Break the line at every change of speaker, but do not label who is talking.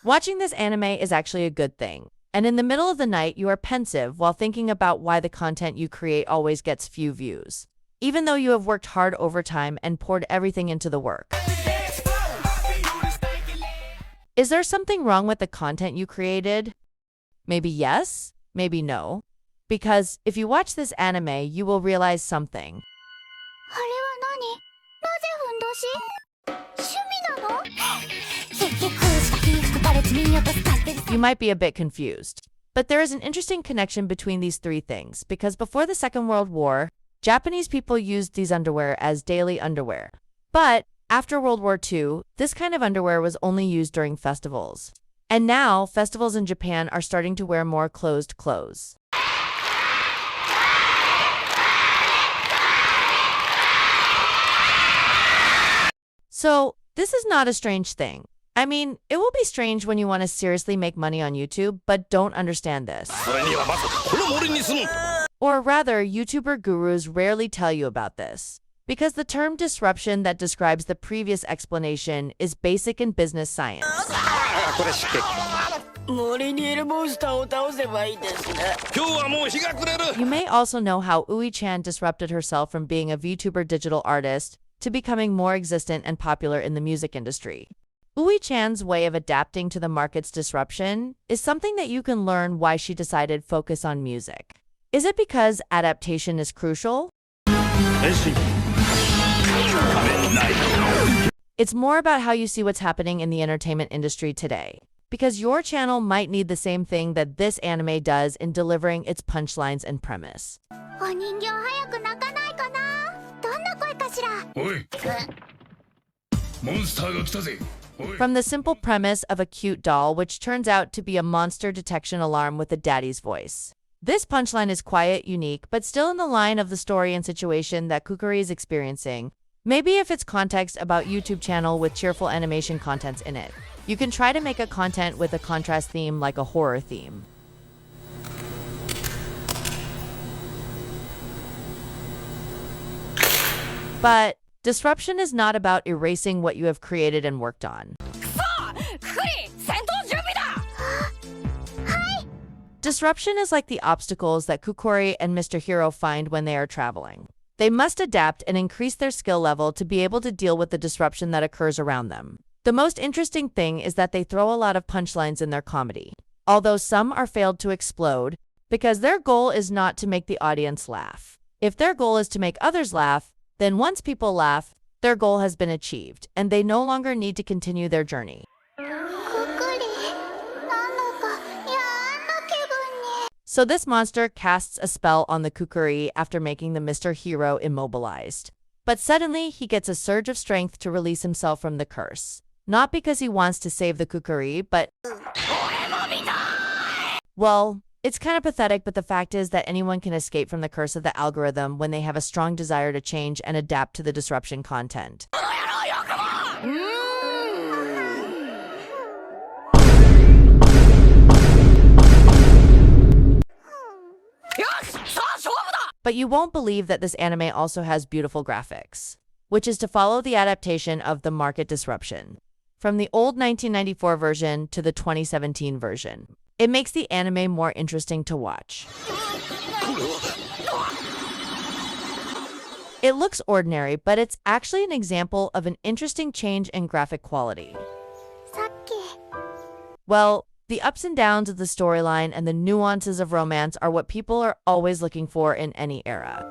Watching this anime is actually a good thing. And in the middle of the night, you are pensive while thinking about why the content you create always gets few views, even though you have worked hard overtime and poured everything into the work. Is there something wrong with the content you created? Maybe yes, maybe no. Because if you watch this anime, you will realize something. You might be a bit confused. But there is an interesting connection between these three things, because before the Second World War, Japanese people used these underwear as daily underwear. But after World War II, this kind of underwear was only used during festivals. And now, festivals in Japan are starting to wear more closed clothes. So, this is not a strange thing. I mean, it will be strange when you want to seriously make money on YouTube, but don't understand this. Or rather, YouTuber gurus rarely tell you about this. Because the term disruption that describes the previous explanation is basic in business science. You may also know how Ui-chan disrupted herself from being a VTuber digital artist to becoming more existent and popular in the music industry. Ui-chan's way of adapting to the market's disruption is something that you can learn why she decided focus on music. Is it because adaptation is crucial? It's more about how you see what's happening in the entertainment industry today. Because your channel might need the same thing that this anime does in delivering its punchlines and premise. From the simple premise of a cute doll which turns out to be a monster detection alarm with a daddy's voice. This punchline is quiet, unique, but still in the line of the story and situation that Kukuri is experiencing. Maybe if it's context about YouTube channel with cheerful animation contents in it. You can try to make a content with a contrast theme like a horror theme. But disruption is not about erasing what you have created and worked on. Disruption is like the obstacles that Kukuri and Mr. Hero find when they are traveling. They must adapt and increase their skill level to be able to deal with the disruption that occurs around them. The most interesting thing is that they throw a lot of punchlines in their comedy, although some are failed to explode, because their goal is not to make the audience laugh. If their goal is to make others laugh, then once people laugh, their goal has been achieved, and they no longer need to continue their journey. So this monster casts a spell on the Kukuri after making the Mr. Hero immobilized. But suddenly, he gets a surge of strength to release himself from the curse. Not because he wants to save the Kukuri, but... Well, it's kind of pathetic, but the fact is that anyone can escape from the curse of the algorithm when they have a strong desire to change and adapt to the disruption content. But you won't believe that this anime also has beautiful graphics, which is to follow the adaptation of the market disruption, from the old 1994 version to the 2017 version. It makes the anime more interesting to watch. It looks ordinary, but it's actually an example of an interesting change in graphic quality. Well, the ups and downs of the storyline and the nuances of romance are what people are always looking for in any era.